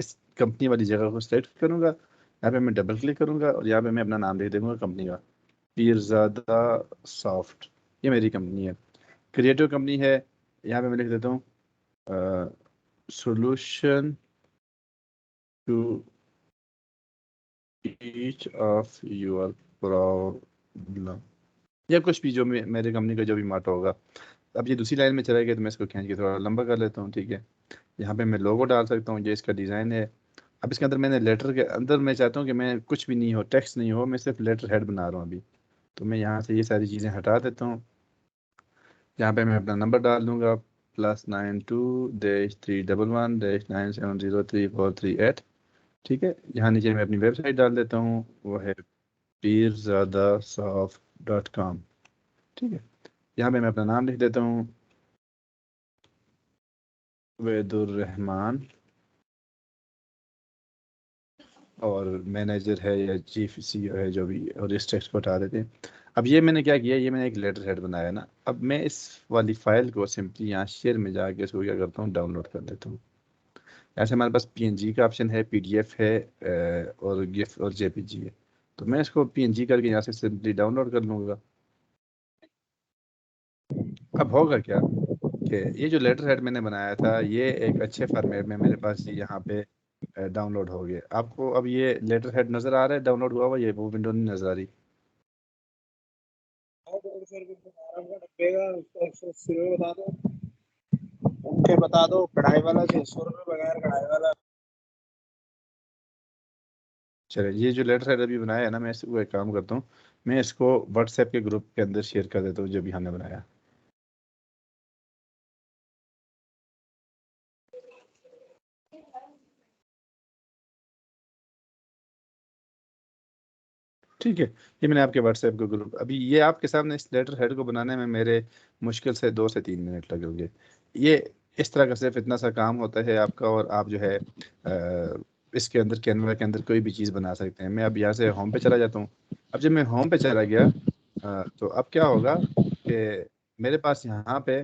اس company والی جگہ کو سلیکٹ کروں گا, یہاں پہ میں ڈبل کلک کروں گا اور یہاں پہ میں اپنا نام لکھ دوں گا کمپنی کا, پیرزادہ سافٹ, یہ میری کمپنی ہے. کریٹو کمپنی ہے, یہاں پہ میں لکھ دیتا ہوں solution to each of your problem, یا کچھ بھی جو میرے کمپنی کا جو بھی ماٹو ہوگا. اب یہ دوسری لائن میں چلا گیا تو میں اس کو کھینچ کے تھوڑا لمبا کر لیتا ہوں, ٹھیک ہے. یہاں پہ میں لوگو ڈال سکتا ہوں, یہ اس کا ڈیزائن ہے. اب اس کے اندر میں نے لیٹر کے اندر میں چاہتا ہوں کہ میں کچھ بھی نہیں ہو, ٹیکسٹ نہیں ہو, میں صرف لیٹر ہیڈ بنا رہا ہوں ابھی. تو میں یہاں سے یہ ساری چیزیں ہٹا دیتا ہوں. یہاں پہ میں اپنا نمبر ڈال دوں گا +92-311-9703438, ٹھیک ہے. یہاں نیچے میں اپنی ویب سائٹ ڈال دیتا ہوں, وہ ہے peerzadasoft.com, ٹھیک ہے. یہاں پہ میں اپنا نام لکھ دیتا ہوں عبید الرحمان, اور مینیجر ہے یا چیف سی او ہے جو بھی, اور اس ٹیکسٹ کو ہٹا دیتے ہیں. اب یہ میں نے کیا کیا, یہ میں نے ایک لیٹر ہیڈ بنایا نا. اب میں اس والی فائل کو سمپلی یہاں شیئر میں جا کے اس کو کیا کرتا ہوں, ڈاؤن لوڈ کر لیتا ہوں. ایسے ہمارے پاس PNG کا آپشن ہے, PDF ہے, اور GIF اور JPG ہے. تو میں اس کو PNG کر کے یہاں سے سمپلی ڈاؤن لوڈ کر لوں گا. اب ہوگا کیا کہ یہ جو لیٹر ہیڈ میں نے بنایا تھا یہ ایک اچھے فارمیٹ میں میرے پاس یہاں پہ ڈاؤن لوڈ ہو گیا. آپ کو اب یہ لیٹر ہیڈ نظر آ رہا ہے ڈاؤن لوڈ ہوا ہوا, یہ وہ ونڈو نہیں نظر آ رہی. بتا دو کڑھائی والا 600 روپے بغیر کڑھائی والا. چلے, یہ جو لیٹر ہیڈ ابھی بنایا ہے نا, میں اس کو ایک کام کرتا ہوں, میں اس کو واٹس ایپ کے گروپ کے اندر شیئر کر دیتا ہوں جو بھی ہم نے بنایا. ٹھیک ہے, یہ میں نے آپ کے واٹس ایپ کا گروپ, ابھی یہ آپ کے سامنے اس لیٹر ہیڈ کو بنانے میں میرے مشکل سے 2 سے 3 منٹ لگے گے. یہ اس طرح کا صرف اتنا سا کام ہوتا ہے آپ کا, اور آپ جو ہے اس کے اندر کینوا کے اندر کوئی بھی چیز بنا سکتے ہیں. میں اب یہاں سے ہوم پہ چلا جاتا ہوں. اب جب میں ہوم پہ چلا گیا تو اب کیا ہوگا کہ میرے پاس یہاں پہ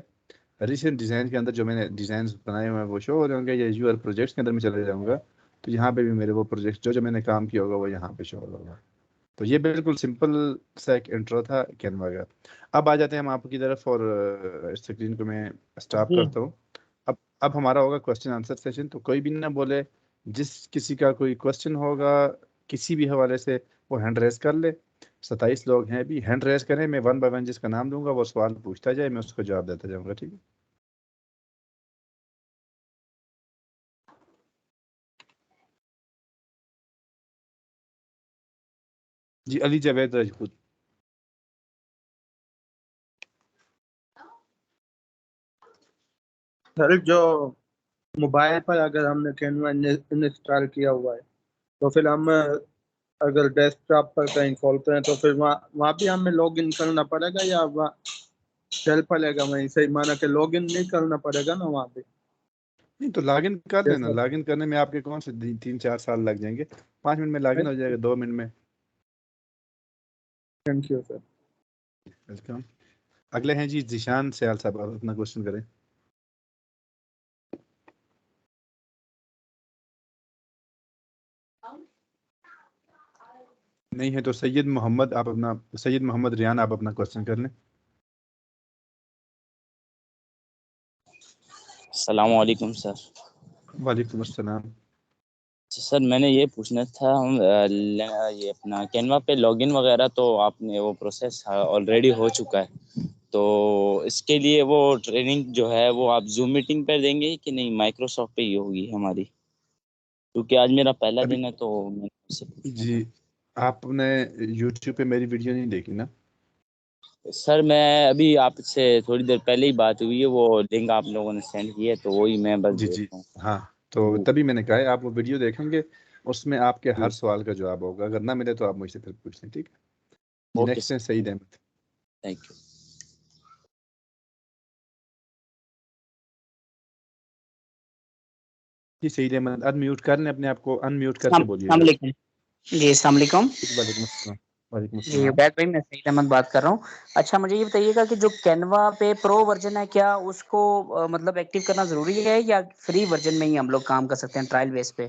ریسنٹ ڈیزائن کے اندر جو میں نے ڈیزائنز بنائے ہوئے ہیں وہ شو ہو رہے ہوں گے, یا یور پروجیکٹس کے اندر میں چلے جاؤں گا تو یہاں پہ بھی میرے وہ پروجیکٹ جو میں نے کام کیا ہوگا وہ یہاں پہ شو ہوگا. تو یہ بالکل سمپل سا ایک انٹرو تھا کینوا کا. اب آ جاتے ہیں ہم آپ کی طرف, اور اسکرین کو میں اسٹاپ کرتا ہوں. اب ہمارا ہوگا کوسچن آنسر سیشن. تو کوئی بھی نہ بولے, جس کسی کا کوئی کوسچن ہوگا کسی بھی حوالے سے وہ ہینڈ ریز کر لے. 27 لوگ ہیں ابھی, ہینڈ ریز کریں, میں 1 بائی 1 جس کا نام دوں گا وہ سوال پوچھتا جائے, میں اس کو جواب دیتا جاؤں گا, ٹھیک ہے. جی علی جاوید راجپوت. سر جو موبائل پر اگر ہم نے کینوا انسٹال کیا ہوا ہے تو پھر ہم اگر ڈیسک ٹاپ پر کہیں کھولتے ہیں تو پھر وہاں بھی ہمیں لاگ ان کرنا پڑے گا, یا چل پڑے گا وہیں سے, مانا کہ لاگ ان نہیں کرنا پڑے گا نا وہاں پہ؟ نہیں تو لاگ ان کر لینا, لاگ ان کرنے میں آپ کے کون سے 3-4 سال لگ جائیں گے, 5 منٹ میں لاگ ان ہو جائے گا, 2 منٹ میں. Thank you sir. ویلکم. اگلے ہیں جی ذیشان سیال صاحب, آپ اپنا کوشچن کریں. نہیں ہے تو سید محمد ریان آپ اپنا کوشچن کر لیں. السلام علیکم سر. وعلیکم السلام. سر میں نے یہ پوچھنا تھا, ہم یہ اپنا کینوا پہ لاگ ان وغیرہ تو آپ نے وہ پروسیس آلریڈی ہو چکا ہے, تو اس کے لیے وہ ٹریننگ جو ہے وہ آپ زوم میٹنگ پہ دیں گے کہ نہیں مائکروسافٹ پہ ہی ہوگی ہماری, کیونکہ آج میرا پہلا ابھی دن ہے تو میں سے پوچھنا جی آپ نے یوٹیوب پہ میری ویڈیو نہیں دیکھی نا؟ سر میں ابھی آپ سے تھوڑی دیر پہلے ہی بات ہوئی ہے, وہ لنک آپ لوگوں نے سینڈ کی ہے تو وہی میں بس جی دیکھ رہا ہوں. ہاں, تو تبھی میں نے کہا ہے آپ وہ ویڈیو دیکھیں گے, اس میں آپ کے ہر جی سوال کا جواب ہوگا, اگر نہ ملے تو آپ مجھ سے پھر پوچھ لیں, ٹھیک ہے جی. اوکے نیکسٹ ہے sir, Saeed Ahmed. Thank you. جی سعید احمد ان میوٹ کر لیں اپنے آپ کو, ان میوٹ کر کے بولیے السلام گا. علیکم جی. السلام علیکم وعلیکم السلام. وعلیکم جی السلام. عبید بھائی, میں سعید احمد بات کر رہا ہوں. اچھا مجھے یہ بتائیے گا کہ جو کینوا پہ پرو ورژن ہے کیا اس کو مطلب ایکٹیو کرنا ضروری ہے, یا فری ورژن میں ہی ہم لوگ کام کر سکتے ہیں ٹرائل بیس پہ؟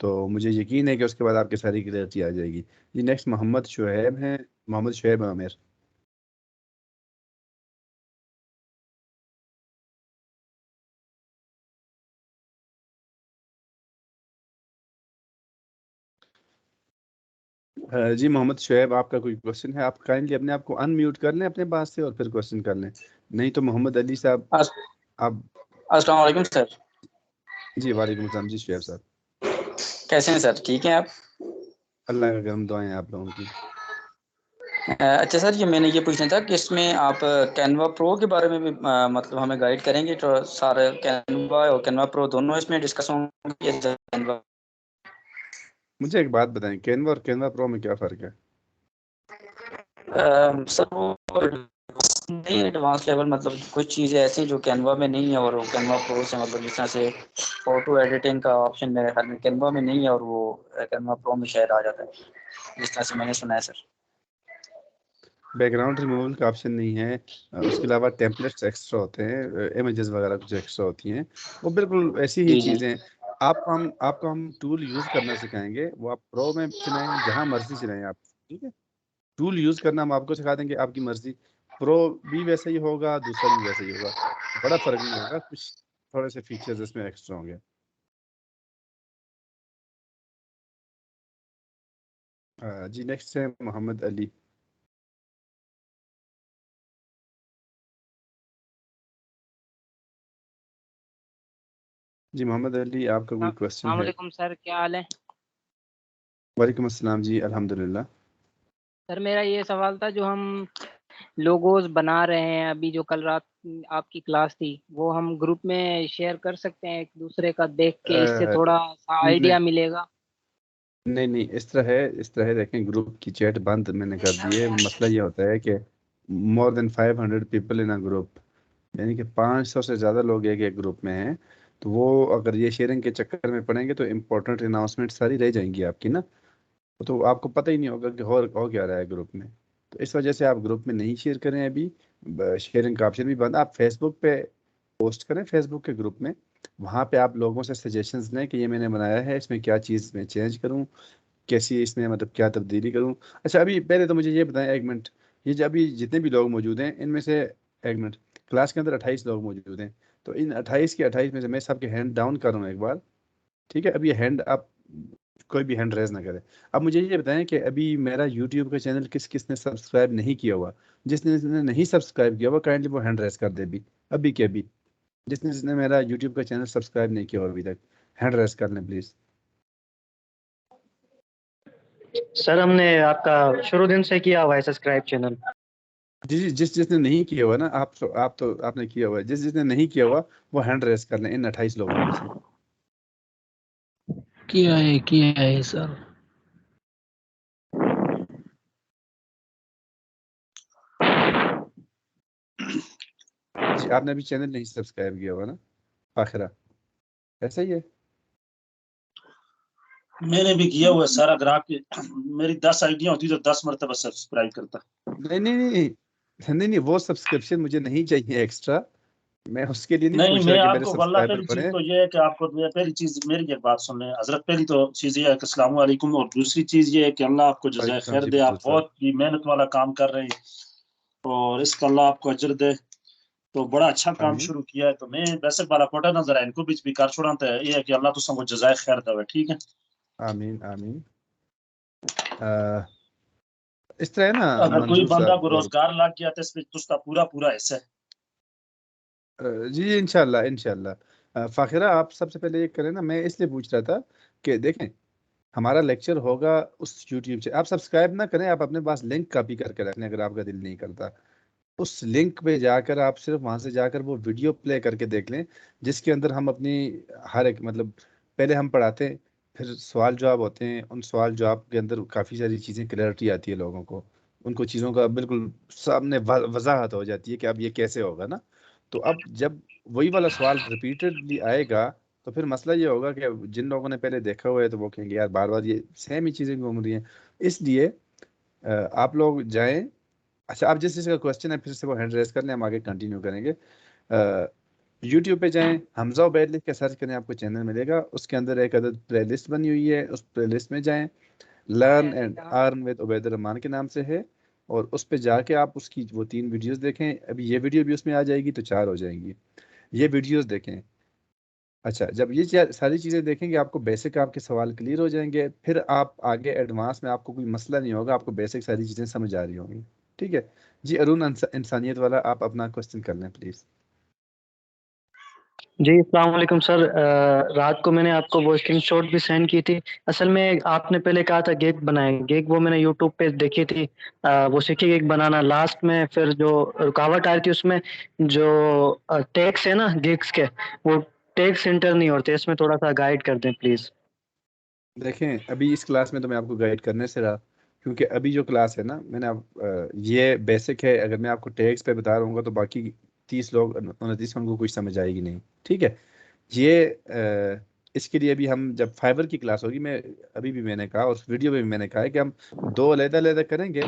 تو مجھے یقین ہے کہ اس کے بعد آپ کی ساری کلیئرٹی آ جائے گی. جی نیکسٹ محمد شعیب ہیں, محمد شعیب عامر. جی محمد شعیب, آپ کا کوئی کوشچن ہے؟ آپ کائنڈلی اپنے آپ کو ان میوٹ کر لیں اپنے پاس سے اور پھر کوشچن کر لیں. نہیں تو محمد علی صاحب آپ. السلام علیکم سر. جی وعلیکم السلام. جی شعیب صاحب کیسے ہیں سر؟ ٹھیک ہیں آپ؟ اللہ کا کرم دعائیں آپ لوگوں کی. اچھا سر, یہ میں نے یہ پوچھنا تھا کہ اس میں آپ کینوا پرو کے بارے میں بھی مطلب ہمیں گائیڈ کریں گے, تو سارے کینوا اور کینوا پرو دونوں اس میں ڈسکس ہوں گے. مجھے ایک بات بتائیں, کینوا اور کینوا پرو میں کیا فرق ہے؟ سر وہ نہیں ایڈوانس لیول, مطلب کچھ چیزیں ایسی جو کینوا میں نہیں ہے اور وہ کینوا پرو سے, مطلب جس طرح سے فوٹو ایڈیٹنگ کا آپشن میرے خیال میں کینوا میں نہیں ہے اور وہ کینوا پرو میں شاید آ جاتا ہے, جس طرح سے میں نے سنا ہے سر. بیک گراؤنڈ ریموول کا آپشن نہیں ہے, اس کے علاوہ ٹیمپلیٹس ایکسٹرا ہوتے ہیں, امیجز وغیرہ کچھ ایکسٹرا ہوتی ہیں, وہ بالکل ایسی ہی جی جی. چیزیں. آپ کو ہم ٹول یوز کرنا سکھائیں گے, وہ آپ پرو میں چلائیں جہاں مرضی چلائیں آپ, ٹھیک ہے. ٹول یوز کرنا ہم آپ کو سکھا دیں گے, آپ کی مرضی. پرو بھی ویسا ہی ہوگا, دوسرا بھی ویسا ہی ہوگا, بڑا فرق نہیں ہوگا, کچھ تھوڑے سے فیچرز اس میں ایکسٹرا ہوں گے. جی نیکسٹ ہے محمد علی. جی محمد علی, آپ کا کوئی کوشچن السلام ہے؟ علیکم سر, کیا حال ہے؟ وعلیکم السلام. جی الحمدللہ. سر میرا یہ سوال تھا, جو ہم لوگوز بنا رہے ہیں ابھی, جو کل رات آپ کی کلاس تھی, وہ ہم گروپ میں شیئر کر سکتے ہیں ایک دوسرے کا دیکھ کے, اس سے تھوڑا سا آئیڈیا ملے گا؟ نہیں اس طرح ہے دیکھیں, گروپ کی چیٹ بند میں نے کر دی ہے. مسئلہ یہ ہوتا ہے کہ مور دین 500 پیپل ان اے گروپ, یعنی کہ 500 سے زیادہ لوگ ایک گروپ میں ہیں, تو وہ اگر یہ شیئرنگ کے چکر میں پڑیں گے تو امپورٹنٹ اناؤنسمنٹ ساری رہ جائیں گی آپ کی نا, تو آپ کو پتہ ہی نہیں ہوگا کہ ہو کیا رہا ہے گروپ میں. تو اس وجہ سے آپ گروپ میں نہیں شیئر کریں ابھی, شیئرنگ کا آپشن بھی بند. آپ فیس بک پہ پوسٹ کریں, فیس بک کے گروپ میں, وہاں پہ آپ لوگوں سے سجیشنز لیں کہ یہ میں نے بنایا ہے, اس میں کیا چیز میں چینج کروں, کیسی اس میں مطلب کیا تبدیلی کروں. اچھا ابھی پہلے تو مجھے یہ بتائیں, ایک منٹ, یہ جو ابھی جتنے بھی لوگ موجود ہیں ان میں سے, ایک منٹ, کلاس کے اندر 28 لوگ موجود ہیں, تو ان 28 کے 28 میں سے میں سب کے ہینڈ ڈاؤن کروں ایک بار, ٹھیک ہے. اب یہ ہینڈ آپ کوئی بھی ہینڈ ریز نہ کرے. اب مجھے یہ بتائیں کہ ابھی میرا یوٹیوب کا چینل کس کس نے سبسکرائب نہیں کیا ہوا؟ جس نے نہیں سبسکرائب کیا ہوا کائنڈلی وہ ہینڈ ریز کر دے ابھی کے ابھی. جس نے میرا یوٹیوب کا چینل سبسکرائب نہیں کیا ہوا ابھی تک, ہینڈ ریز کر لیں پلیز. سر ہم نے آپ کا شروع دن سے کیا ہوا ہے سبسکرائب چینل. جی جس نے نہیں کیا ہوا نا, آپ نے کیا ہوا ہے, جس نے نہیں کیا ہوا وہ ہینڈ ریز کر لیں ان 28 لوگوں میں سے. کیا ہے سر. جی آپ نے ابھی چینل نہیں سبسکرائب کیا ہوا نا آخرہ, ایسا ہی ہے؟ میں نے بھی کیا ہوا ہے سارا, گراہک میری 10 آئیڈیاں ہوتی تو 10 مرتبہ سبسکرائب کرتا. نہیں وہ سبسکرپشن مجھے نہیں چاہیے ایکسٹرا, میں اس کے لیے نہیں نہیں پوچھ میں رہا کہ آپ میرے کو واللہ سبسکرائبر پہلی چیز بڑھیں. تو یہ ہے کہ آپ کو پہلی چیز میری ایک بات سن لیں حضرت, پہلی تو چیز یہ ہے کہ السلام علیکم, اور دوسری چیز یہ ہے کہ اللہ آپ کو جزائے خیر دے, آپ بہت ہی محنت والا کام کر رہے ہیں اور اس کا اللہ آپ کو اجر دے, تو بڑا اچھا کام شروع کیا ہے. تو میں ویسے بالا کوٹا نظر ہے ان کو بھی کار چھوڑاتا ہے, یہ ہے کہ اللہ تو سب کو جزائے خیر دے. ٹھیک ہے, آمین. اس طرح ہے نا اگر کوئی منظور بندہ کو صاحب. روزگار لگ گیا تو اس میں تستا پورا حصہ ہے. جی انشاءاللہ. فاخرہ آپ سب سے پہلے یہ کریں نا, میں اس لیے پوچھ رہا تھا کہ دیکھیں ہمارا لیکچر ہوگا اس یوٹیوب سے, آپ سبسکرائب نہ کریں, آپ اپنے پاس لنک کاپی کر کے رکھیں اگر آپ کا دل نہیں کرتا. اس لنک پہ جا کر آپ صرف وہاں سے جا کر وہ ویڈیو پلے کر کے دیکھ لیں, جس کے اندر ہم اپنی ہر ایک مطلب پہلے ہم پڑھاتے ہیں, پھر سوال جواب ہوتے ہیں, ان سوال جواب کے اندر کافی ساری چیزیں کلیئرٹی آتی ہے لوگوں کو, ان کو چیزوں کا بالکل سامنے وضاحت ہو جاتی ہے کہ اب یہ کیسے ہوگا نا. تو اب جب وہی والا سوال ریپیٹڈلی آئے گا تو پھر مسئلہ یہ ہوگا کہ جن لوگوں نے پہلے دیکھا ہوا ہے تو وہ کہیں گے یار بار بار یہ سیم ہی چیزیں گھوم رہی ہیں. اس لیے آپ لوگ جائیں. اچھا آپ جس چیز کا کوشچن ہے پھر سے وہ ہینڈ ریز کر لیں, ہم آگے کنٹینیو کریں گے. یوٹیوب پہ جائیں, حمزہ عبید لکھ کے سرچ کریں, آپ کو چینل ملے گا, اس کے اندر ایک عدد پلے لسٹ بنی ہوئی ہے, اس پلے لسٹ میں جائیں, learn and earn with Ubaid Ur-Rahman کے نام سے ہے, اور اس پہ جا کے آپ اس کی وہ 3 ویڈیوز دیکھیں. ابھی یہ ویڈیو بھی اس میں آ جائے گی تو 4 ہو جائیں گی. یہ ویڈیوز دیکھیں. اچھا, جب یہ ساری چیزیں دیکھیں گے آپ کو بیسک آپ کے سوال کلیئر ہو جائیں گے, پھر آپ آگے ایڈوانس میں آپ کو کوئی مسئلہ نہیں ہوگا, آپ کو بیسک ساری چیزیں سمجھ آ رہی ہوں گی. ٹھیک ہے جی. ارون انسانیت والا, آپ اپنا کوشچن کر لیں پلیز. جی السلام علیکم سر. رات کو میں نے آپ کو وہ اسکرین شاٹ بھی سینڈ کی تھی. اصل میں آپ نے پہلے کہا تھا گیگ بنائیں, گیگ وہ میں نے یوٹیوب پہ دیکھی تھی, وہ سیکھی گیگ بنانا. لاسٹ میں پھر جو رکاوٹ آ رہی تھی اس میں جو ٹیکس ہے نا گیگس کے, وہ ٹیکس انٹر نہیں ہوتے, اس میں تھوڑا سا گائیڈ کر دیں پلیز. دیکھیں ابھی اس کلاس میں تو میں آپ کو گائیڈ کرنے سے رہا, کیونکہ ابھی جو کلاس ہے نا, میں نے یہ بیسک ہے. اگر میں آپ کو ٹیکس پہ بتا رہا ہوں گا تو باقی 30 لوگ 29 کو کچھ سمجھ آئے گی نہیں. ٹھیک ہے, یہ اس کے لیے ابھی ہم جب فائبر کی کلاس ہوگی, میں ابھی بھی میں نے کہا, اور اس ویڈیو میں بھی میں نے کہا ہے کہ ہم 2 علیحدہ کریں گے.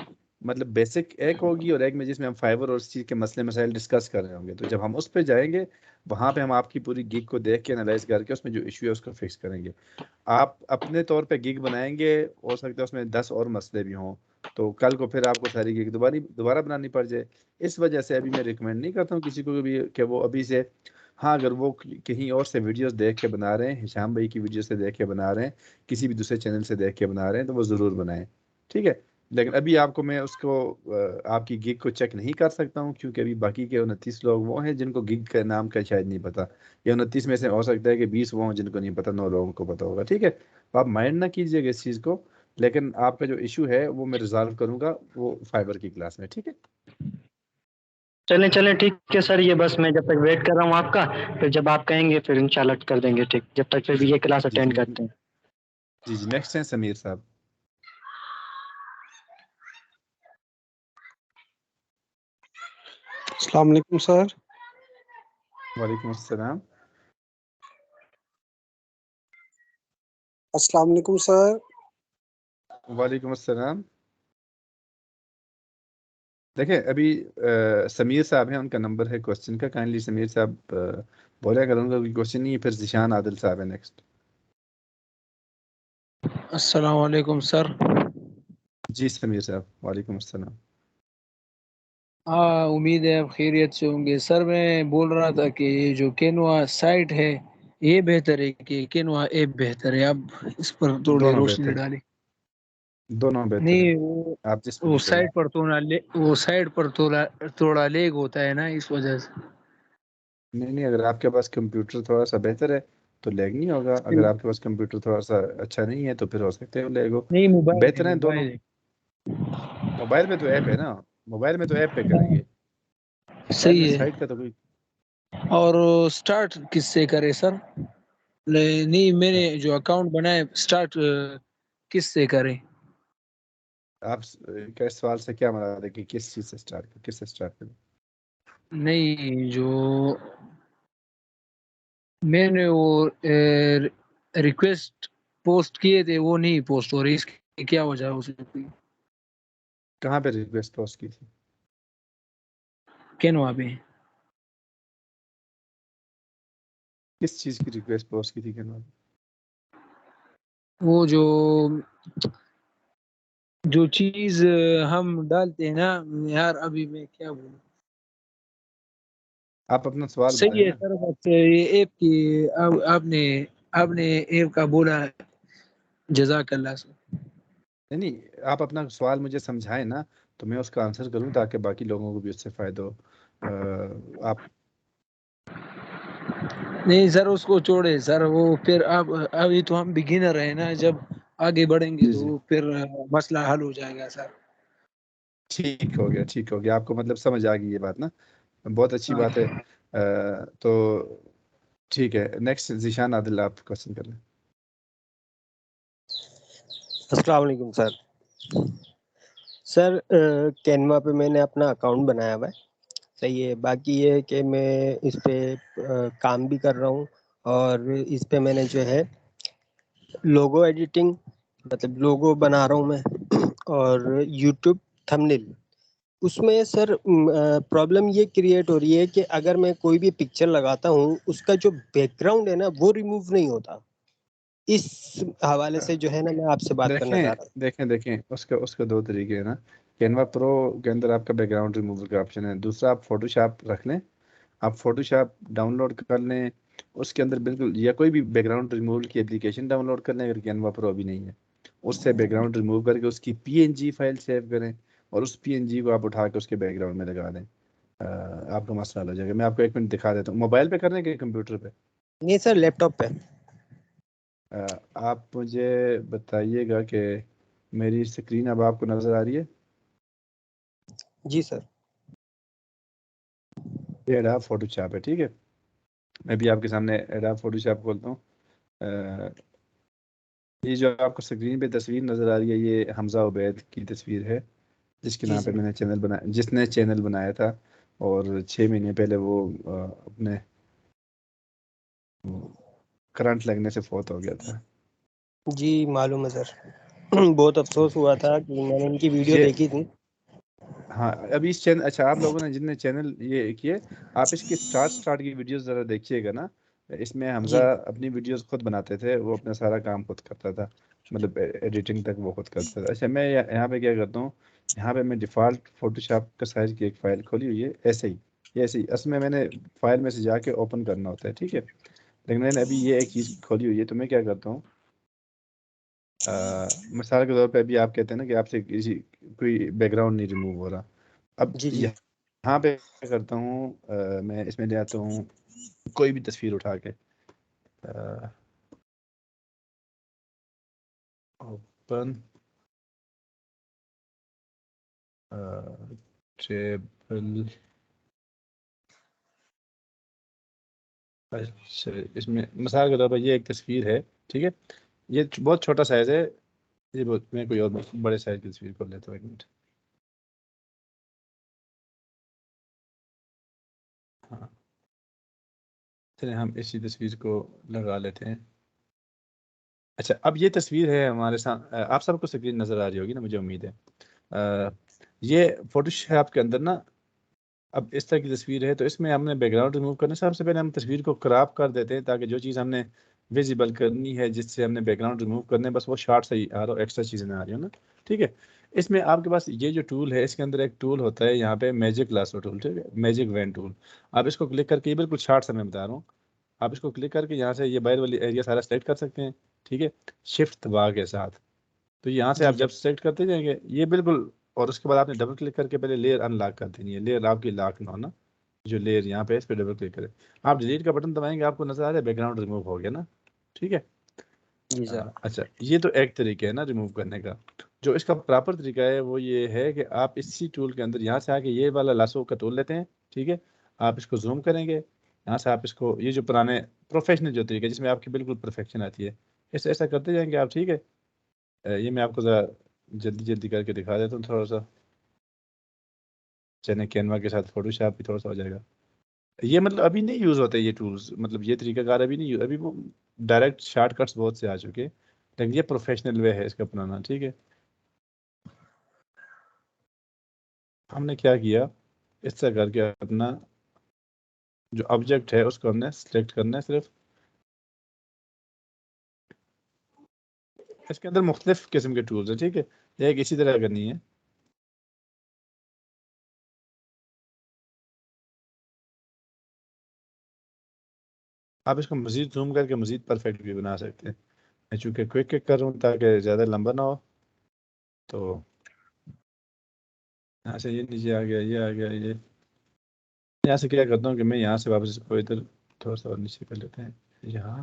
مطلب بیسک ایک ہوگی اور ایک میں جس میں ہم فائبر اور اس چیز کے مسئلے مسائل ڈسکس کر رہے ہوں گے. تو جب ہم اس پہ جائیں گے, وہاں پہ ہم آپ کی پوری گیگ کو دیکھ کے انالائز کر کے اس میں جو ایشو ہے اس کو فکس کریں گے. آپ اپنے طور پہ گیگ بنائیں گے, ہو سکتا ہے اس میں 10 اور مسئلے بھی ہوں, تو کل کو پھر آپ کو ساری گیگ دوبارہ بنانی پڑ جائے. اس وجہ سے ابھی میں ریکمینڈ نہیں کرتا ہوں کسی کو بھی کہ وہ ابھی سے, ہاں اگر وہ کہیں اور سے ویڈیوز دیکھ کے بنا رہے ہیں, ہشام بھائی کی ویڈیو سے دیکھ کے بنا رہے ہیں, کسی بھی دوسرے چینل سے دیکھ کے بنا رہے ہیں, تو وہ ضرور بنائیں. ٹھیک ہے, لیکن ابھی آپ کو میں اس کو آپ کی گیگ کو چیک نہیں کر سکتا ہوں, کیونکہ ابھی باقی کے 29 لوگ وہ ہیں جن کو گیگ کا نام کا شاید نہیں پتا, یا 29 میں سے ہو سکتا ہے کہ 20 وہ ہوں جن کو نہیں پتا, 9 لوگوں کو پتا ہوگا. ٹھیک ہے, آپ مائنڈ نہ کیجیے گا اس چیز کو, لیکن آپ کا جو ایشو ہے وہ میں ریزالو کروں گا وہ فائبر کی کلاس میں. ٹھیک ہے, چلیں ٹھیک ہے سر, یہ بس میں جب تک ویٹ کر رہا ہوں آپ کا, پھر جب آپ کہیں گے پھر انشاءاللہ کر دیں گے. ٹھیک, جب تک پھر بھی یہ کلاس جی اٹینڈ جی کرتے ہیں. جی جی. نیکسٹ ہیں سمیر صاحب. السلام علیکم سر. وعلیکم السلام. السلام علیکم سر. وعلیکم السلام. دیکھیں ابھی سمیر صاحب ہیں, ان کا نمبر ہے کوشچن کا, کائنڈلی سمیر صاحب بولے, اگر ان کا کوئی کوشچن نہیں ہے پھر ذیشان عادل صاحب ہے نیکسٹ. السلام علیکم سر. جی سمیر صاحب, وعلیکم السلام. ہاں امید ہے آپ خیریت سے ہوں گے. سر میں بول رہا تھا کہ یہ جو کینوا سائٹ ہے یہ بہتر ہے کہ کینوا ایپ بہتر ہے؟ آپ اس پر تھوڑی دونوں روشنی بہتر ڈالیں. دونوں بہتر ہیں, نہیں آپ جس پہ وہ بھی کریں. سائٹ پر تھوڑا لیگ ہوتا ہے نا, اس وجہ سے. نہیں, اگر آپ کے پاس کمپیوٹر تھوڑا سا بہتر ہے تو لیگ نہیں ہوگا. اگر آپ کے پاس کمپیوٹر تھوڑا سا اچھا نہیں ہے تو پھر ہو سکتے ہیں لیگ ہو. نہیں بہتر ہیں دونوں. موبائل ہے. موبائل میں تو ایپ ہے نا, موبائل میں تو ایپ پہ کریں گے, موبائل میں صحیح ہے. سائٹ کا تو کوئی. اور سٹارٹ کس سے کرے سر؟ نہیں میں نے جو اکاؤنٹ بنایا سٹارٹ کس سے کریں؟ آپ کا اس سوال سے کیا مراد ہے کہ کس چیز سے اسٹارٹ کریں, کس سے اسٹارٹ کریں؟ نہیں, جو میں نے وہ ریکویسٹ پوسٹ کیے تھے وہ نہیں پوسٹ ہو رہی, اس کی کیا وجہ ہو سکتی؟ کہاں پہ ریکویسٹ پوسٹ کی تھی؟ کینوا پہ. کس چیز کی ریکویسٹ پوسٹ کی تھی کہنا؟ وہ جو چیز ہم ڈالتے ہیں نا یار, ابھی میں کیا بولوں. آپ اپنا سوال صحیح بتائیں ہے نا. سر, بس یہ ایپ کی آپ نے ایپ کا بولا, جزاک اللہ سر. نہیں, آپ اپنا سوال مجھے سمجھائیں نا تو میں اس کا آنسر کروں تاکہ باقی لوگوں کو بھی اس سے فائدہ ہو. آپ نہیں سر, اس کو چھوڑے سر, وہ پھر ابھی تو ہم بگنر ہیں نا, جب آگے بڑھیں گے جی جی تو پھر مسئلہ حل ہو جائے گا سر. ٹھیک ہو گیا, آپ کو مطلب سمجھ آ گئی یہ بات نا, بہت اچھی ہاں بات ہے. تو ٹھیک ہے, نیکسٹ ذیشان عادل, آپ کوشچن کر لیں. السلام علیکم سر. سر کینوا پہ میں نے اپنا اکاؤنٹ بنایا ہوا ہے, صحیح ہے. باقی یہ ہے کہ میں اس پہ کام بھی کر رہا ہوں, اور اس پہ میں نے جو ہے لوگو ایڈیٹنگ, مطلب لوگو بنا رہا ہوں میں, اور یوٹیوب تھمبنیل اس میں سر پرابلم یہ کریٹ ہو رہی ہے کہ اگر میں کوئی بھی پکچر لگاتا ہوں اس کا جو بیک گراؤنڈ ہے نا وہ ریموو نہیں ہوتا. اس حوالے سے جو ہے نا میں آپ سے بات کرنا چاہ رہا ہوں. دیکھیں اس کا دو طریقے ہیں نا. کینوا پرو کے اندر آپ کا بیک گراؤنڈ ریموور کا آپشن ہے. دوسرا آپ فوٹو شاپ رکھ لیں, آپ فوٹو شاپ ڈاؤن لوڈ کر لیں, اس کے اندر بالکل یا کوئی بھی بیک گراؤنڈ ریموول کی اپلیکیشن ڈاؤن لوڈ کر لیں اگر کینوا پرو ابھی نہیں ہے. اس سے بیک گراؤنڈ ریموو کر کے اس کی PNG فائل سیو کریں اور اس PNG کو آپ اٹھا کے اس کے بیک گراؤنڈ میں لگا دیں, آپ کا مسئلہ حل ہو جائے گا. میں آپ کو 1 منٹ دکھا دیتا ہوں. موبائل پہ کر رہے ہیں کہ کمپیوٹر پہ؟ نہیں سر, لیپ ٹاپ پہ. آپ مجھے بتائیے گا کہ میری اسکرین اب آپ کو نظر آ رہی ہے؟ جی سر. یہ ایڈاب فوٹو شاپ ہے, ٹھیک ہے. میں بھی آپ کے سامنے ایڈاب فوٹو شاپ کھولتا ہوں. یہ جو آپ کو اسکرین پہ تصویر نظر آ رہی ہے یہ حمزہ عبید کی تصویر ہے, جس کے جی نام پہ سر. میں نے چینل بنایا, جس نے چینل بنایا تھا اور 6 مہینے پہلے وہ اپنے کرنٹ لگنے سے فوت ہو گیا تھا. جی معلوم ہے سر. بہت افسوس ہوا تھا کہ میں نے ان کی ویڈیو یہ دیکھی تھی. ہاں ابھی اس چینل, اچھا آپ لوگوں نے جن نے چینل یہ کیے, آپ اس کی سٹارٹ کی ویڈیوز ذرا دیکھیے گا نا. اس میں حمزہ جی اپنی ویڈیوز خود بناتے تھے, وہ اپنا سارا کام خود کرتا تھا, مطلب ایڈیٹنگ تک وہ خود کرتا تھا. اچھا میں یہاں پہ کیا کرتا ہوں, یہاں پہ میں ڈیفالٹ فوٹو شاپ کا سائز کی ایک فائل کھولی ہوئی ہے, ایسے ہی اصل میں نے فائل میں سے جا کے اوپن کرنا ہوتا ہے, ٹھیک ہے. لیکن میں نے ابھی یہ ایک چیز کھولی ہوئی ہے, تو میں کیا کرتا ہوں, مثال کے طور پہ ابھی آپ کہتے ہیں نا کہ آپ سے کوئی بیک گراؤنڈ نہیں ریموو ہو رہا. اب جی جی یہاں پہ کیا کرتا ہوں, میں اس میں لے آتا ہوں کوئی بھی تصویر اٹھا کے, اوپن ٹیبل. اچھا اس میں مثال کے طور پر یہ ایک تصویر ہے, ٹھیک ہے. یہ بہت چھوٹا سائز ہے, یہ میں کوئی اور بڑے سائز کی تصویر کر لیتا ہوں. 1 منٹ. ہاں چلیں ہم اسی تصویر کو لگا لیتے ہیں. اچھا اب یہ تصویر ہے ہمارے ساتھ, آپ سب کو اسکرین نظر آ رہی ہوگی نا, مجھے امید ہے. یہ فوٹو شاپ کے اندر نا اب اس طرح کی تصویر ہے, تو اس میں ہم نے بیک گراؤنڈ ریموو کرنے سے سب سے پہلے ہم تصویر کو کراپ کر دیتے ہیں تاکہ جو چیز ہم نے ویزیبل کرنی ہے, جس سے ہم نے بیک گراؤنڈ ریموو کرنے ہے, بس وہ شارٹ سے ہی آ رہا ہو, ایکسٹرا چیزیں نہ آ رہی ہو نا, ٹھیک ہے. اس میں آپ کے پاس یہ جو ٹول ہے, اس کے اندر ایک ٹول ہوتا ہے یہاں پہ میجک لاسو ٹول, ٹھیک ہے, میجک وین ٹول. آپ اس کو کلک کر کے, یہ بالکل شارٹ سے میں بتا رہا ہوں, آپ اس کو کلک کر کے یہاں سے یہ باہر والی ایریا سارا سلیکٹ کر سکتے ہیں, ٹھیک ہے, شفٹ دبا کے ساتھ. تو یہاں سے جی آپ جی جب سلیکٹ کرتے جائیں گے یہ بالکل, اور اس کے بعد آپ نے ڈبل کلک کر کے پہلے لیئر ان لاک کر دینی ہے. لیئر آپ کی لاک نہ ہونا, جو لیئر یہاں پہ اس پہ ڈبل کلک کریں, آپ ڈیلیٹ کا بٹن دبائیں گے, آپ کو نظر آ رہا ہے بیک گراؤنڈ ریموو ہو گیا نا, ٹھیک ہے. جی سر. اچھا یہ تو ایک طریقہ ہے نا ریموو کرنے کا. جو اس کا پراپر طریقہ ہے وہ یہ ہے کہ آپ اسی ٹول کے اندر یہاں سے آ کے یہ والا لاسو کا ٹول لیتے ہیں, ٹھیک ہے. آپ اس کو زوم کریں گے, یہاں سے آپ اس کو, یہ جو پرانے پروفیشنل جو طریقہ ہے جس میں آپ کی بالکل پرفیکشن آتی ہے, ایسا کرتے جائیں گے آپ, ٹھیک ہے. یہ میں آپ کو ذرا جلدی کر کے دکھا دیتا ہوں تھوڑا سا, چلیں کینوا کے ساتھ فوٹو شاپ بھی تھوڑا سا ہو جائے گا. یہ مطلب ابھی نہیں یوز ہوتے یہ ٹولز, مطلب یہ طریقہ کار ابھی نہیں, ابھی وہ ڈائریکٹ شارٹ کٹس بہت سے آ چکے, لیکن یہ پروفیشنل وے ہے اس کا اپنانا, ٹھیک ہے. ہم نے کیا کیا, اس طرح کر کے اپنا جو آبجیکٹ ہے اس کو ہم نے سلیکٹ کرنا ہے صرف. اس کے اندر مختلف قسم کے ٹولز ہیں, ٹھیک ہے, ایک اسی طرح کرنی ہے. آپ اس کو مزید زوم کر کے مزید پرفیکٹ بھی بنا سکتے ہیں. میں چونکہ کوئک کر رہا ہوں تاکہ زیادہ لمبا نہ ہو, تو یہاں سے یہ نیچے آ گیا, یہ آ گیا, یہ یہاں سے کیا کرتا ہوں کہ میں یہاں سے واپس اس کو ادھر تھوڑا سا اور نیچے کر لیتے ہیں. یہاں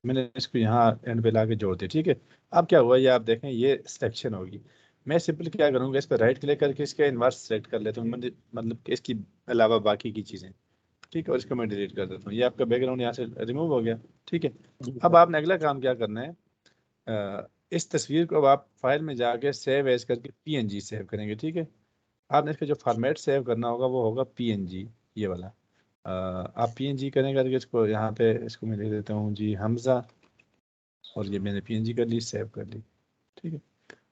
میں نے اس کو یہاں اینڈ پہ لا کے جوڑ دیا, ٹھیک ہے. اب کیا ہوا یہ آپ دیکھیں, یہ سلیکشن ہوگی. میں سمپل کیا کروں گا, اس پہ رائٹ کلک کر کے اس کا انورس سلیکٹ کر لیتا ہوں, مطلب کہ اس کی علاوہ باقی کی چیزیں, ٹھیک ہے, اور اس کو میں ڈیلیٹ کر دیتا ہوں. یہ آپ کا بیک گراؤنڈ یہاں سے ریموو ہو گیا, ٹھیک ہے. جی اب سر. آپ نے اگلا کام کیا کرنا ہے, اس تصویر کو اب آپ فائل میں جا کے سیو ایز کر کے PNG سیو کریں گے, ٹھیک ہے. آپ نے اس کا جو فارمیٹ سیو کرنا ہوگا وہ ہوگا PNG, یہ والا. آپ PNG کریں کر کے اس کو یہاں پہ اس کو میں لکھ دیتا ہوں جی حمزہ, اور یہ میں نے PNG کر لی, سیو کر لی, ٹھیک ہے.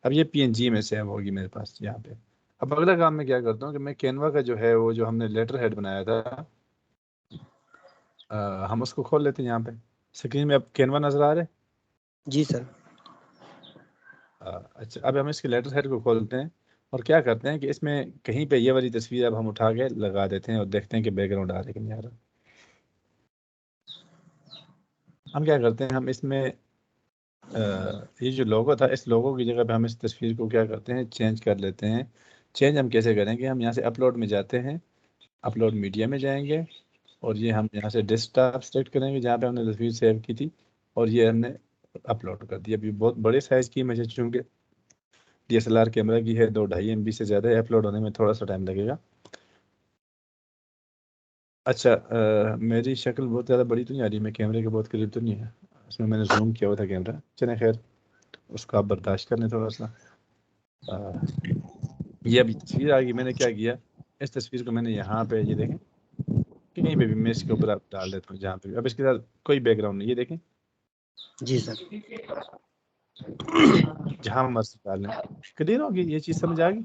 اب یہ PNG میں سیو ہوگی میرے پاس یہاں پہ. اب اگلا کام میں کیا کرتا ہوں کہ میں کینوا کا جو ہے وہ جو ہم نے لیٹر ہیڈ بنایا تھا ہم اس کو کھول لیتے ہیں. یہاں پہ اسکرین میں اب کینوا نظر آ رہا ہے؟ جی سر. اچھا اب ہم اس کے لیٹر ہیڈ کو کھولتے ہیں اور کیا کرتے ہیں کہ اس میں کہیں پہ یہ والی تصویر اب ہم اٹھا کے لگا دیتے ہیں اور دیکھتے ہیں کہ بیک گراؤنڈ آ رہا ہے کہ نہیں آ رہا. ہم کیا کرتے ہیں ہم اس میں یہ جو لوگو تھا اس لوگو کی جگہ پہ ہم اس تصویر کو کیا کرتے ہیں چینج کر لیتے ہیں. چینج ہم کیسے کریں گے؟ ہم یہاں سے اپلوڈ میں جاتے ہیں, اپلوڈ میڈیا میں جائیں گے اور یہ ہم یہاں سے ڈیسک ٹاپ سلیکٹ کریں گے جہاں پہ ہم نے تصویر سیو کی تھی اور یہ ہم نے اپلوڈ کر دیا. ابھی بہت بڑے سائز کی مجھے چونکہ DSLR کیمرہ کی ہے 2.5 MB سے زیادہ ہے, اپلوڈ ہونے میں تھوڑا سا ٹائم لگے گا. اچھا میری شکل بہت زیادہ بڑی تو نہیں آ رہی, میں کیمرے کے بہت قریب تو نہیں ہے, اس میں نے زوم کیا ہوا تھا کیمرہ. چلیں خیر اس کو آپ برداشت کریں تھوڑا سا. یہ ابھی تصویر آ گئی. میں نے کیا کیا اس تصویر کو میں نے یہاں پہ یہ دیکھیں کہیں پہ بھی میں اس کے اوپر آپ ڈال دیتا ہوں جہاں پہ. اب اس کے ساتھ کوئی بیک گراؤنڈ نہیں, یہ دیکھیں جی سر. جہاں مرضی ڈال لیں. کلیئر ہوگی یہ چیز, سمجھ آ گئی؟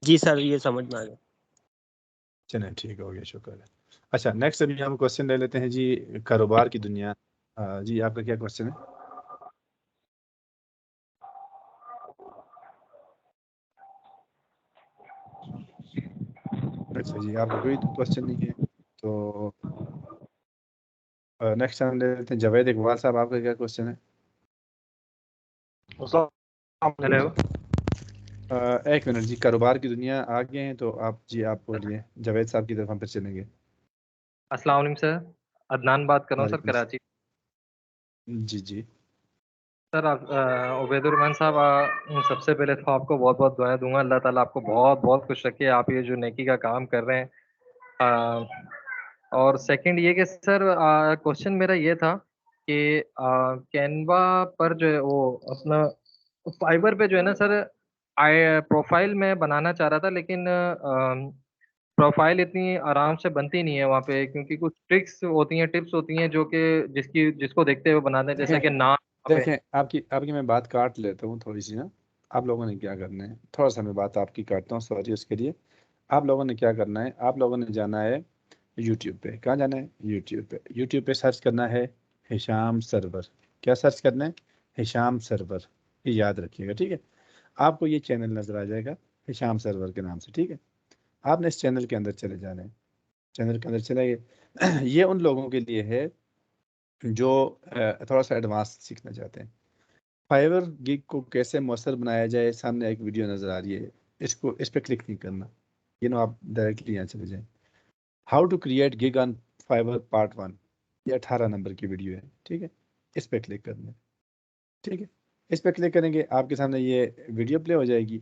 جی سر یہ سمجھ میں آ گیا. چلیں ٹھیک ہو گیا, شکر ہے. اچھا نیکسٹ ابھی ہم کوشچن لے لیتے ہیں جی, کاروبار کی دنیا. جی آپ کا کیا کوشچن ہے؟ اچھا جی آپ کا کوئی کوشچن نہیں ہے تو نیکسٹ ہم لے لیتے ہیں جاوید اقبال صاحب, آپ کا کیا کوشچن ہے؟ ہیلو ایک منٹ جی, کاروبار کی دنیا آگے ہیں تو آپ جی آپ بولیے. جاوید صاحب کی طرف ہم پھر چلیں گے. السلام علیکم سر, عدنان بات کر رہا ہوں سر, وعلیکم کراچی. جی جی سر عبید الرحمن صاحب, سب سے پہلے تو آپ کو بہت بہت دعائیں دوں گا. اللہ تعالیٰ آپ کو بہت بہت خوش رکھے. آپ یہ جو نیکی کا کام کر رہے ہیں. اور سیکنڈ یہ کہ سر کوشچن میرا یہ تھا کہ کینوا پر جو ہے وہ اپنا فائبر پہ جو ہے نا سر پروفائل میں بنانا چاہ رہا تھا, لیکن پروفائل اتنی آرام سے بنتی نہیں ہے وہاں پہ, کیونکہ کچھ ٹرکس ہوتی ہیں, ٹپس ہوتی ہیں جو کہ جس کو دیکھتے ہوئے بناتے ہیں, جیسا کہ نام. دیکھیں آپ کی میں بات کاٹ لیتا ہوں تھوڑی سی نا. آپ لوگوں نے کیا کرنا ہے, تھوڑا سا میں بات آپ کی کاٹتا ہوں, سوری اس کے لیے. آپ لوگوں نے کیا کرنا ہے, آپ لوگوں نے جانا ہے یوٹیوب پہ. کہاں جانا ہے؟ یوٹیوب پہ. یوٹیوب پہ سرچ کرنا ہے ہشام سرور. کیا سرچ کرنا ہے؟ ہشام سرور. یہ یاد رکھیے گا, ٹھیک ہے. آپ کو یہ چینل نظر آ جائے گا ہشام سرور کے نام سے, ٹھیک ہے. آپ نے اس چینل کے اندر چلے جانا ہے. چینل کے اندر چلے گئے. یہ ان لوگوں کے لیے ہے جو تھوڑا سا ایڈوانس سیکھنا چاہتے ہیں. فائبر گگ کو کیسے مؤثر بنایا جائے, سامنے ایک ویڈیو نظر آ رہی ہے, اس پہ کلک نہیں کرنا, آپ ڈائریکٹلی یہاں چلے جائیں. How to create gig on Fiverr part 1, یہ 18 نمبر کی ویڈیو ہے, ٹھیک ہے. اس پہ کلک کرنا ہے, ٹھیک ہے. اس پہ کلک کریں گے آپ کے سامنے یہ ویڈیو پلے ہو جائے گی.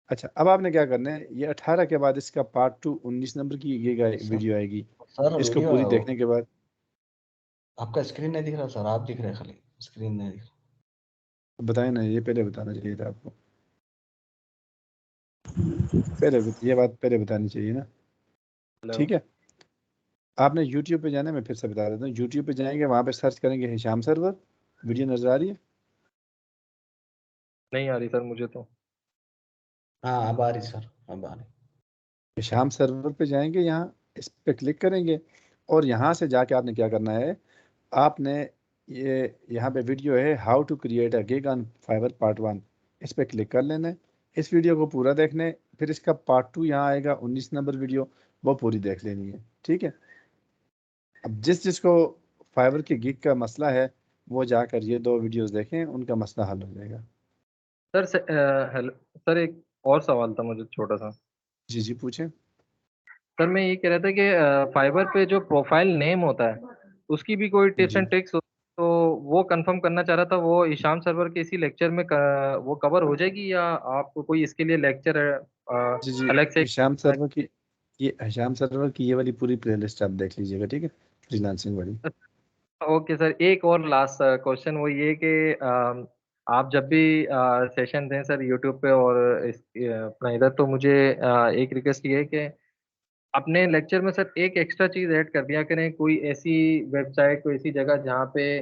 اچھا اب آپ نے کیا کرنا ہے, یہ 18 کے بعد اس کا پارٹ 2 19 نمبر کی ویڈیو آئے گی. سر اس کو ویڈیو پوری ہے وہ, دیکھنے کے بعد آپ کا اسکرین نہیں دکھ رہا سر, آپ دکھ رہے خالی, اسکرین نہیں دکھ رہا. بتائیں نا, یہ پہلے بتانا چاہیے تھا آپ کو. یہ بات پہلے بتانی چاہیے نا, ٹھیک ہے. آپ نے یوٹیوب پہ جانا ہے, میں پھر سے بتا دیتا ہوں. یوٹیوب پہ جائیں گے, وہاں پہ سرچ کریں گے ہشام سرور. ویڈیو نظر آ رہی ہے؟ نہیں آ رہی سر مجھے تو. ہاں اب آ رہی سر, اب آ رہی. ہشام سرور پہ جائیں گے, یہاں اس پہ کلک کریں گے اور یہاں سے جا کے آپ نے کیا کرنا ہے, آپ نے یہاں پہ ویڈیو ہے how to create a gig on Fiverr part 1, اس پہ کلک کر لینا ہے. اس ویڈیو کو پورا دیکھنے, پھر اس کا پارٹ 2 یہاں آئے گا 19 نمبر ویڈیو, وہ پوری دیکھ لینی ہے, ٹھیک ہے. اب جس کو فائبر کی گگ کا مسئلہ ہے وہ جا کر یہ 2 ویڈیوز دیکھیں, ان کا مسئلہ حل ہو جائے گا. سر ایک اور سوال تھا مجھے چھوٹا سا. جی جی پوچھیں. سر میں یہ کہہ رہا تھا کہ فائبر پہ جو پروفائل نیم ہوتا ہے اس کی بھی کوئی ٹپس اینڈ ٹرکس ہوتی ہے, تو وہ کنفرم کرنا چاہ رہا تھا. وہ ہشام سرور کے اسی لیکچر میں وہ کور ہو جائے گی, یا آپ کو کوئی اس کے لیے لیکچر جی الگ سے؟ ہشام سرور کی یہ والی پوری پلے لسٹ آپ دیکھ لیجیے گا, ٹھیک ہے, فری لانسنگ والی. اوکے سر, ایک اور لاسٹ کوشچن وہ یہ کہ آپ جب بھی سیشن دیں سر یوٹیوب پہ اور اپنا ادھر, تو مجھے ایک ریکویسٹ یہ ہے کہ اپنے لیکچر میں سر ایک ایکسٹرا چیز ایڈ کر دیا کریں. کوئی ایسی ویب سائٹ, کوئی ایسی جگہ جہاں پہ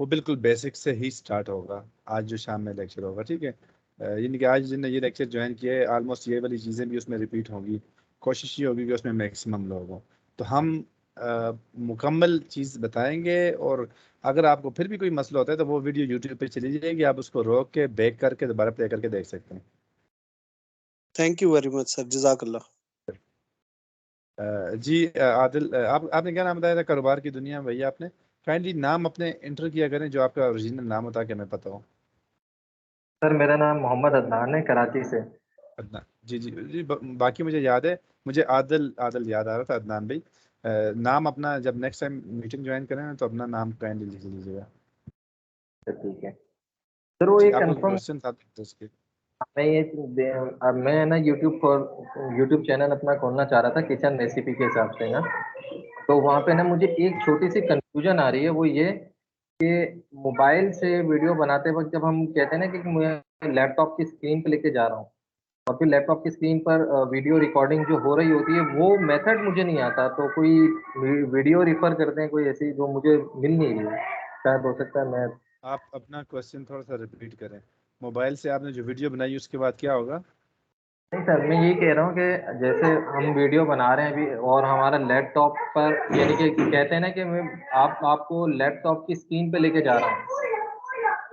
وہ بالکل بیسک سے ہی سٹارٹ ہوگا آج جو شام میں لیکچر ہوگا. ٹھیک ہے, یعنی کہ آج جن نے یہ لیکچر جوائن کیا ہے آلموسٹ یہ والی چیزیں بھی اس میں ریپیٹ ہوں گی. کوشش یہ ہوگی کہ اس میں میکسیمم لوگ ہوں. تو ہم مکمل چیز بتائیں گے, اور اگر آپ کو پھر بھی کوئی مسئلہ ہوتا ہے تو وہ ویڈیو یوٹیوب پہ چلی جائے گی, آپ اس کو روک کے بیک کر کے دوبارہ پلے کر کے دیکھ سکتے ہیں. تھینک یو ویری مچ سر, جزاک اللہ. جی عادل, آپ نے کیا نام بتایا تھا کاروبار کی دنیا بھیا؟ آپ نے کائنڈلی نام اپنے انٹر کیا کریں جو آپ کا اوریجنل نام ہوتا ہے کہ میں پتا ہوں. سر میرا نام محمد عدنان ہے, کراچی سے. عدنان, جی جی جی, باقی مجھے یاد ہے, مجھے عادل یاد آ رہا تھا. عدنان بھائی نام اپنا جب نیکسٹ ٹائم میٹنگ جوائن کریں تو اپنا نام کائنڈلی لکھ لیجیے گا. ٹھیک ہے سر. وہ جی, ایک آپ کو کنفرم کوشچن تھا اس کے. میں نا یوٹیوب چینل اپنا کھولنا چاہ رہا تھا کچن ریسیپی کے حساب سے نا. تو وہاں پہ نا مجھے ایک چھوٹی سی کنفیوژن آ رہی ہے, وہ یہ کہ موبائل سے ویڈیو بناتے وقت جب ہم کہتے ہیں نا کہ میں لیپ ٹاپ کی اسکرین پہ لے کے جا رہا ہوں اور پھر لیپ ٹاپ کی اسکرین پر ویڈیو ریکارڈنگ جو ہو رہی ہوتی ہے وہ میتھڈ مجھے نہیں آتا. تو کوئی ویڈیو ریفر کرتے ہیں کوئی ایسی جو مجھے مل نہیں رہی ہے, شاید ہو سکتا ہے میں. آپ اپنا کوشچن تھوڑا سا ریپیٹ کریں. موبائل سے آپ نے جو ویڈیو بنائی اس کے بعد کیا ہوگا؟ نہیں سر, میں یہی کہہ رہا ہوں کہ جیسے ہم ویڈیو بنا رہے ہیں ابھی اور ہمارا لیپ ٹاپ پر, یعنی کہ کہتے ہیں نا کہ میں آپ کو لیپ ٹاپ کی اسکرین پہ لے کے جا رہا ہوں.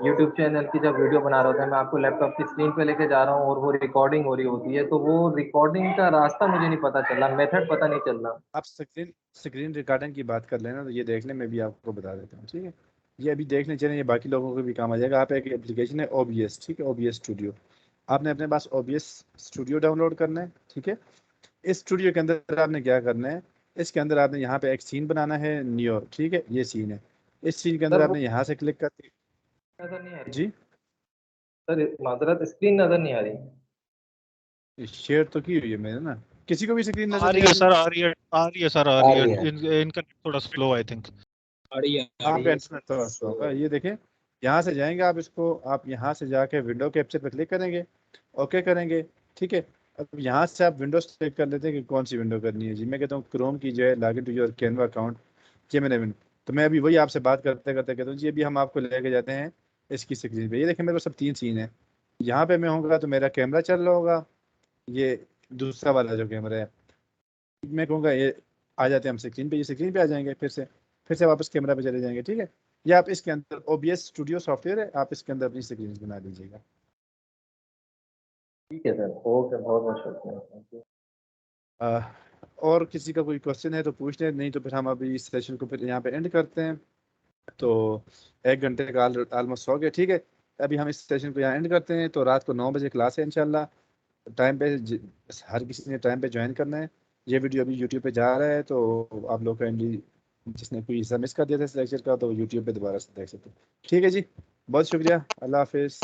یوٹیوب چینل کی جب ویڈیو بنا رہا ہوتا ہے میں آپ کو لیپ ٹاپ کی اسکرین پہ لے کے جا رہا ہوں اور وہ ریکارڈنگ ہو رہی ہوتی ہے, تو وہ ریکارڈنگ کا راستہ مجھے نہیں پتا چل رہا, میتھڈ پتا نہیں چل رہا. آپ اسکرین ریکارڈنگ کی بات کر لینا تو یہ دیکھ لیں, میں بھی آپ کو بتا دیتا ہوں. ٹھیک ہے, یہ ابھی دیکھنے چلیں, یہ باقی لوگوں کو بھی کام آ جائے گا. آپ ایک اپلیکیشن ہے OBS, ٹھیک ہے, OBS اسٹوڈیو. آپ نے اپنے پاس OBS اسٹوڈیو ڈاؤن لوڈ کرنا ہے. ٹھیک ہے, اس اسٹوڈیو کے اندر آپ نے کیا کرنا ہے, اس کے اندر آپ نے یہاں پہ ایک سین بنانا ہے نیو. ٹھیک ہے, یہ سین ہے. اس سین کے اندر سر آپ وہ نے یہاں سے کلک کر کے نظر نہیں آ رہی جی سر, معذرت اسکرین نظر نہیں آ رہی. شیئر تو کی ہوئی ہے میں نے نا, کسی کو بھی اسکرین نظر آ نہیں رہی آ ہے رہی؟ سر, آ رہی ہے, آ رہی ہے سر, آ رہی ہے. ان کا تھوڑا سلو آئی تھنک. آپ کا انٹرنیٹ تھوڑا سلو ہوگا. یہ دیکھیں یہاں سے جائیں گے آپ, اس کو آپ یہاں سے جا کے ونڈو کیپچر پہ کلک کریں گے, اوکے کریں گے. ٹھیک ہے, اب یہاں سے آپ ونڈو سلیکٹ کر لیتے ہیں کہ کون سی ونڈو کرنی ہے. جی میں کہتا ہوں کروم کی جو ہے log in to your Canva account, یہ میں نے تو میں ابھی وہی آپ سے بات کرتے کرتے کہتا ہوں جی ابھی ہم آپ کو لے کے جاتے ہیں اس کی اسکرین پہ. یہ دیکھیں میرے کو سب 3 سین ہیں. یہاں پہ میں ہوں گا تو میرا کیمرہ چل رہا ہوگا, یہ دوسرا والا جو کیمرہ ہے میں کہوں گا یہ آ جاتے ہیں ہم اسکرین پہ, یہ اسکرین پہ آ جائیں گے, پھر سے واپس کیمرہ پہ چلے جائیں گے. ٹھیک ہے, یا آپ اس کے اندر OBS اسٹوڈیو سافٹ ویئر ہے, آپ اس کے اندر اپنی اسکرین بنا دیجیے گا. ٹھیک ہے سر, اوکے, بہت بہت شکریہ. اور کسی کا کوئی کوشچن ہے تو پوچھ لیں, نہیں تو پھر ہم ابھی اس سیشن کو پھر یہاں پہ اینڈ کرتے ہیں. تو 1 گھنٹے کا آلموسٹ ہو گیا. ٹھیک ہے, ابھی ہم اس سیشن کو یہاں اینڈ کرتے ہیں. تو رات کو 9 بجے کلاس ہے انشاءاللہ, ٹائم پہ ہر کسی نے ٹائم پہ جوائن کرنا ہے. یہ ویڈیو ابھی یوٹیوب پہ جا رہا ہے, تو آپ لوگ کائنڈلی جس نے کوئی حصہ مس کر دیا تھا اس لیکچر کا تو یوٹیوب پہ دوبارہ سے دیکھ سکتے ہیں. ٹھیک ہے جی, بہت شکریہ, اللہ حافظ.